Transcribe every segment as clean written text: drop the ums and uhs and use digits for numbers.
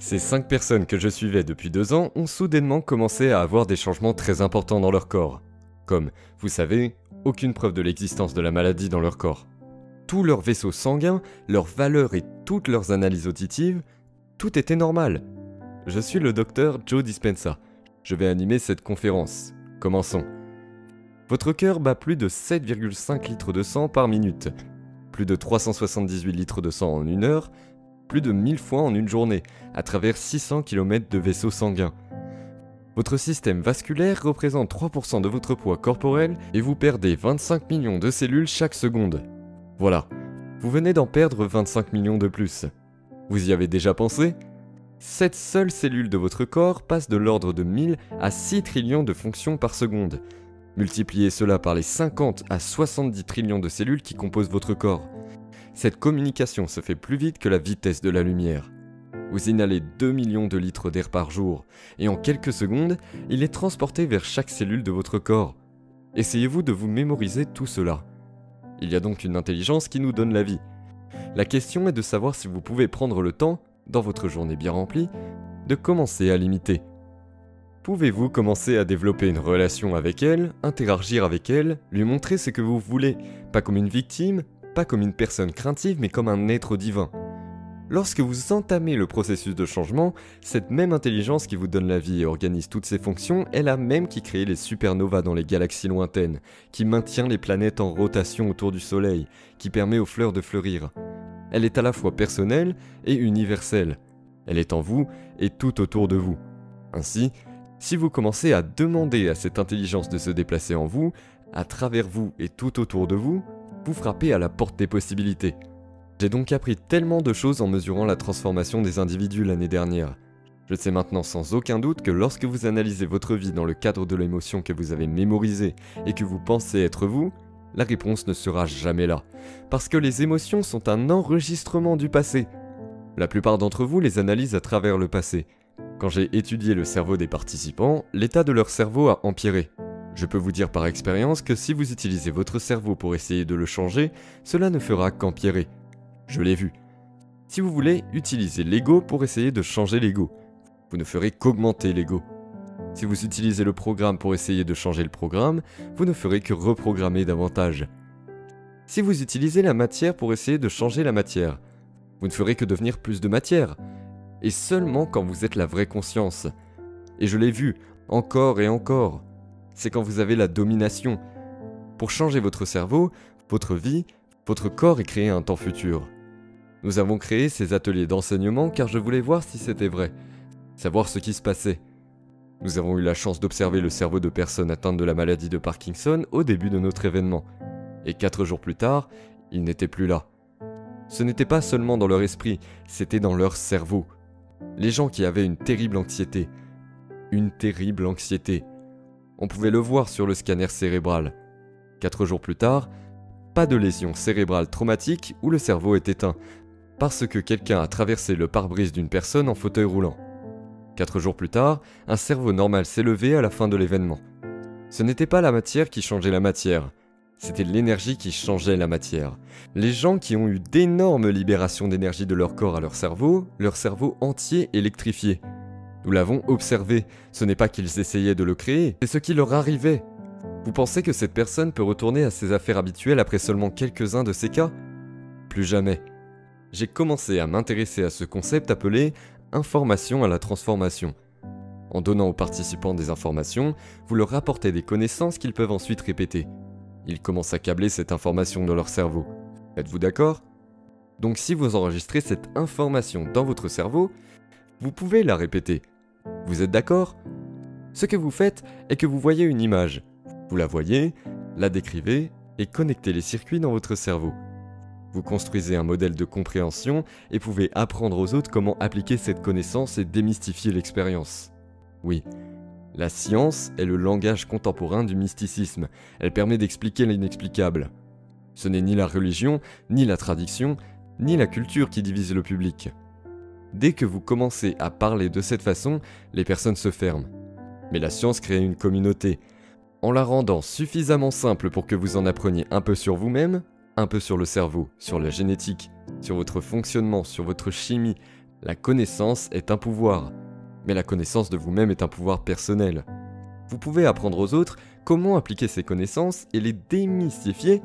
Ces 5 personnes que je suivais depuis 2 ans ont soudainement commencé à avoir des changements très importants dans leur corps. Comme, vous savez, aucune preuve de l'existence de la maladie dans leur corps. Tous leurs vaisseaux sanguins, leurs valeurs et toutes leurs analyses auditives, tout était normal. Je suis le docteur Joe Dispenza. Je vais animer cette conférence. Commençons. Votre cœur bat plus de 7,5 litres de sang par minute, plus de 378 litres de sang en 1 heure, plus de 1000 fois en une journée, à travers 600 km de vaisseaux sanguins. Votre système vasculaire représente 3% de votre poids corporel et vous perdez 25 millions de cellules chaque seconde. Voilà, vous venez d'en perdre 25 millions de plus. Vous y avez déjà pensé ? Cette seule cellule de votre corps passe de l'ordre de 1000 à 6 trillions de fonctions par seconde. Multipliez cela par les 50 à 70 trillions de cellules qui composent votre corps. Cette communication se fait plus vite que la vitesse de la lumière. Vous inhalez 2 millions de litres d'air par jour, et en quelques secondes, il est transporté vers chaque cellule de votre corps. Essayez-vous de vous mémoriser tout cela. Il y a donc une intelligence qui nous donne la vie. La question est de savoir si vous pouvez prendre le temps, dans votre journée bien remplie, de commencer à l'imiter. Pouvez-vous commencer à développer une relation avec elle, interagir avec elle, lui montrer ce que vous voulez, pas comme une victime, pas comme une personne craintive, mais comme un être divin. Lorsque vous entamez le processus de changement, cette même intelligence qui vous donne la vie et organise toutes ses fonctions est la même qui crée les supernovas dans les galaxies lointaines, qui maintient les planètes en rotation autour du Soleil, qui permet aux fleurs de fleurir. Elle est à la fois personnelle et universelle. Elle est en vous et tout autour de vous. Ainsi, si vous commencez à demander à cette intelligence de se déplacer en vous, à travers vous et tout autour de vous, vous frappez à la porte des possibilités. J'ai donc appris tellement de choses en mesurant la transformation des individus l'année dernière. Je sais maintenant sans aucun doute que lorsque vous analysez votre vie dans le cadre de l'émotion que vous avez mémorisée et que vous pensez être vous, la réponse ne sera jamais là. Parce que les émotions sont un enregistrement du passé. La plupart d'entre vous les analysent à travers le passé. Quand j'ai étudié le cerveau des participants, l'état de leur cerveau a empiré. Je peux vous dire par expérience que si vous utilisez votre cerveau pour essayer de le changer, cela ne fera qu'empirer. Je l'ai vu. Si vous voulez, utilisez l'ego pour essayer de changer l'ego. Vous ne ferez qu'augmenter l'ego. Si vous utilisez le programme pour essayer de changer le programme, vous ne ferez que reprogrammer davantage. Si vous utilisez la matière pour essayer de changer la matière, vous ne ferez que devenir plus de matière. Et seulement quand vous êtes la vraie conscience. Et je l'ai vu, encore et encore. C'est quand vous avez la domination. Pour changer votre cerveau, votre vie, votre corps et créer un temps futur. Nous avons créé ces ateliers d'enseignement car je voulais voir si c'était vrai, savoir ce qui se passait. Nous avons eu la chance d'observer le cerveau de personnes atteintes de la maladie de Parkinson au début de notre événement. Et 4 jours plus tard, ils n'étaient plus là. Ce n'était pas seulement dans leur esprit, c'était dans leur cerveau. Les gens qui avaient une terrible anxiété. Une terrible anxiété. On pouvait le voir sur le scanner cérébral. 4 jours plus tard, pas de lésion cérébrale traumatique où le cerveau est éteint, parce que quelqu'un a traversé le pare-brise d'une personne en fauteuil roulant. 4 jours plus tard, un cerveau normal s'est levé à la fin de l'événement. Ce n'était pas la matière qui changeait la matière, c'était l'énergie qui changeait la matière. Les gens qui ont eu d'énormes libérations d'énergie de leur corps à leur cerveau entier électrifié. Nous l'avons observé, ce n'est pas qu'ils essayaient de le créer, c'est ce qui leur arrivait. Vous pensez que cette personne peut retourner à ses affaires habituelles après seulement quelques-uns de ces cas ? Plus jamais. J'ai commencé à m'intéresser à ce concept appelé « information à la transformation ». En donnant aux participants des informations, vous leur apportez des connaissances qu'ils peuvent ensuite répéter. Ils commencent à câbler cette information dans leur cerveau. Êtes-vous d'accord ? Donc si vous enregistrez cette information dans votre cerveau, vous pouvez la répéter. Vous êtes d'accord ? Ce que vous faites est que vous voyez une image. Vous la voyez, la décrivez et connectez les circuits dans votre cerveau. Vous construisez un modèle de compréhension et pouvez apprendre aux autres comment appliquer cette connaissance et démystifier l'expérience. Oui, la science est le langage contemporain du mysticisme. Elle permet d'expliquer l'inexplicable. Ce n'est ni la religion, ni la tradition, ni la culture qui divise le public. Dès que vous commencez à parler de cette façon, les personnes se ferment. Mais la science crée une communauté. En la rendant suffisamment simple pour que vous en appreniez un peu sur vous-même, un peu sur le cerveau, sur la génétique, sur votre fonctionnement, sur votre chimie, La connaissance est un pouvoir, mais la connaissance de vous-même est un pouvoir personnel. Vous pouvez apprendre aux autres comment appliquer ces connaissances et les démystifier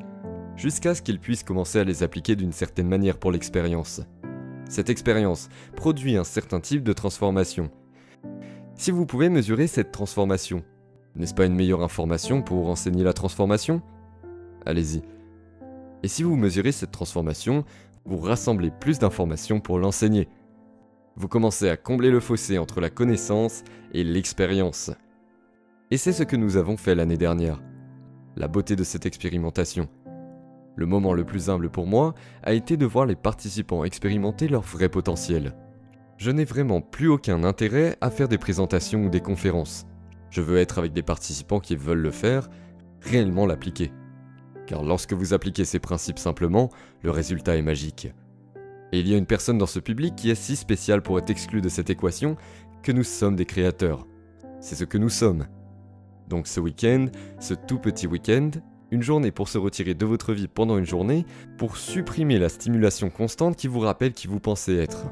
jusqu'à ce qu'ils puissent commencer à les appliquer d'une certaine manière pour l'expérience. Cette expérience produit un certain type de transformation. Si vous pouvez mesurer cette transformation, n'est-ce pas une meilleure information pour enseigner la transformation ? Allez-y. Et si vous mesurez cette transformation, vous rassemblez plus d'informations pour l'enseigner. Vous commencez à combler le fossé entre la connaissance et l'expérience. Et c'est ce que nous avons fait l'année dernière. La beauté de cette expérimentation. Le moment le plus humble pour moi a été de voir les participants expérimenter leur vrai potentiel. Je n'ai vraiment plus aucun intérêt à faire des présentations ou des conférences. Je veux être avec des participants qui veulent le faire, réellement l'appliquer. Car lorsque vous appliquez ces principes simplement, le résultat est magique. Et il y a une personne dans ce public qui est si spéciale pour être exclue de cette équation que nous sommes des créateurs. C'est ce que nous sommes. Donc ce week-end, ce tout petit week-end, une journée pour se retirer de votre vie pendant une journée, pour supprimer la stimulation constante qui vous rappelle qui vous pensez être.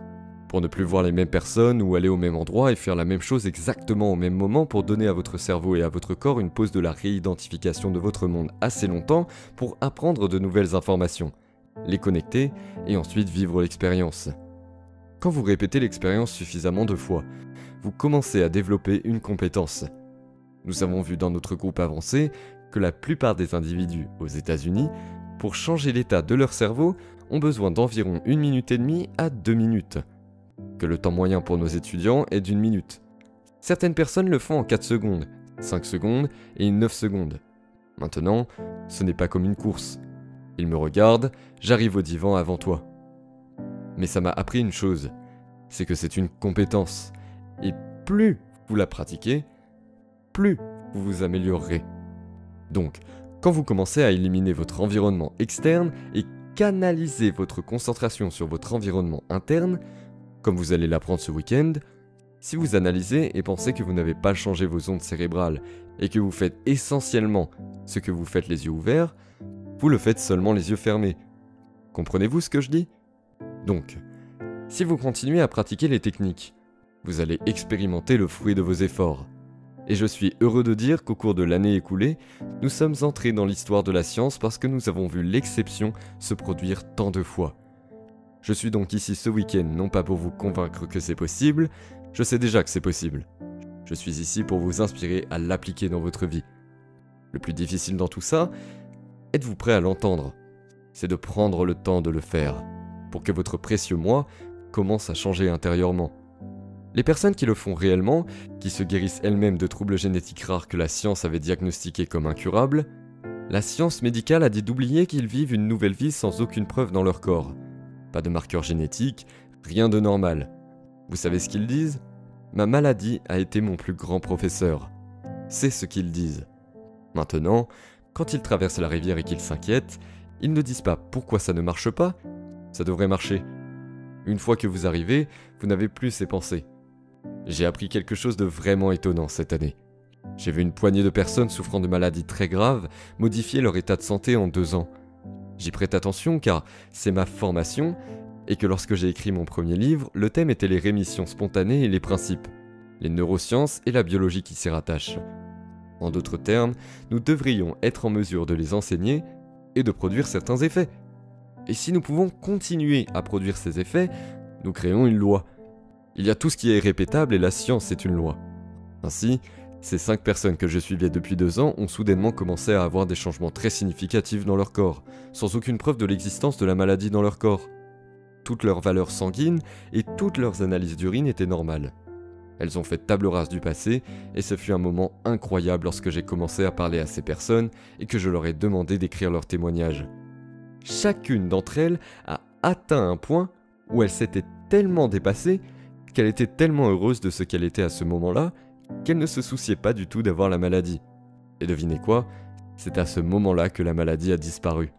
Pour ne plus voir les mêmes personnes ou aller au même endroit et faire la même chose exactement au même moment pour donner à votre cerveau et à votre corps une pause de la réidentification de votre monde assez longtemps pour apprendre de nouvelles informations, les connecter et ensuite vivre l'expérience. Quand vous répétez l'expérience suffisamment de fois, vous commencez à développer une compétence. Nous avons vu dans notre groupe avancé que la plupart des individus aux États-Unis, pour changer l'état de leur cerveau, ont besoin d'environ 1 minute et demie à 2 minutes. Que le temps moyen pour nos étudiants est d'1 minute. Certaines personnes le font en 4 secondes, 5 secondes et 9 secondes. Maintenant, ce n'est pas comme une course. Ils me regardent, j'arrive au divan avant toi. Mais ça m'a appris une chose, c'est que c'est une compétence. Et plus vous la pratiquez, plus vous vous améliorerez. Donc, quand vous commencez à éliminer votre environnement externe et canaliser votre concentration sur votre environnement interne, comme vous allez l'apprendre ce week-end, si vous analysez et pensez que vous n'avez pas changé vos ondes cérébrales et que vous faites essentiellement ce que vous faites les yeux ouverts, vous le faites seulement les yeux fermés. Comprenez-vous ce que je dis ? Donc, si vous continuez à pratiquer les techniques, vous allez expérimenter le fruit de vos efforts. Et je suis heureux de dire qu'au cours de l'année écoulée, nous sommes entrés dans l'histoire de la science parce que nous avons vu l'exception se produire tant de fois. Je suis donc ici ce week-end non pas pour vous convaincre que c'est possible, je sais déjà que c'est possible. Je suis ici pour vous inspirer à l'appliquer dans votre vie. Le plus difficile dans tout ça, êtes-vous prêt à l'entendre ? C'est de prendre le temps de le faire, pour que votre précieux moi commence à changer intérieurement. Les personnes qui le font réellement, qui se guérissent elles-mêmes de troubles génétiques rares que la science avait diagnostiqués comme incurables, la science médicale a dit d'oublier qu'ils vivent une nouvelle vie sans aucune preuve dans leur corps. Pas de marqueur génétique, rien de normal. Vous savez ce qu'ils disent ? Ma maladie a été mon plus grand professeur. C'est ce qu'ils disent. Maintenant, quand ils traversent la rivière et qu'ils s'inquiètent, ils ne disent pas pourquoi ça ne marche pas, ça devrait marcher. Une fois que vous arrivez, vous n'avez plus ces pensées. J'ai appris quelque chose de vraiment étonnant cette année. J'ai vu une poignée de personnes souffrant de maladies très graves modifier leur état de santé en 2 ans. J'y prête attention car c'est ma formation et que lorsque j'ai écrit mon premier livre, le thème était les rémissions spontanées et les principes, les neurosciences et la biologie qui s'y rattachent. En d'autres termes, nous devrions être en mesure de les enseigner et de produire certains effets. Et si nous pouvons continuer à produire ces effets, nous créons une loi. Il y a tout ce qui est répétable et la science est une loi. Ainsi, ces 5 personnes que je suivais depuis 2 ans ont soudainement commencé à avoir des changements très significatifs dans leur corps, sans aucune preuve de l'existence de la maladie dans leur corps. Toutes leurs valeurs sanguines et toutes leurs analyses d'urine étaient normales. Elles ont fait table rase du passé et ce fut un moment incroyable lorsque j'ai commencé à parler à ces personnes et que je leur ai demandé d'écrire leurs témoignages. Chacune d'entre elles a atteint un point où elle s'était tellement dépassée qu'elle était tellement heureuse de ce qu'elle était à ce moment-là qu'elle ne se souciait pas du tout d'avoir la maladie. Et devinez quoi ? C'est à ce moment-là que la maladie a disparu.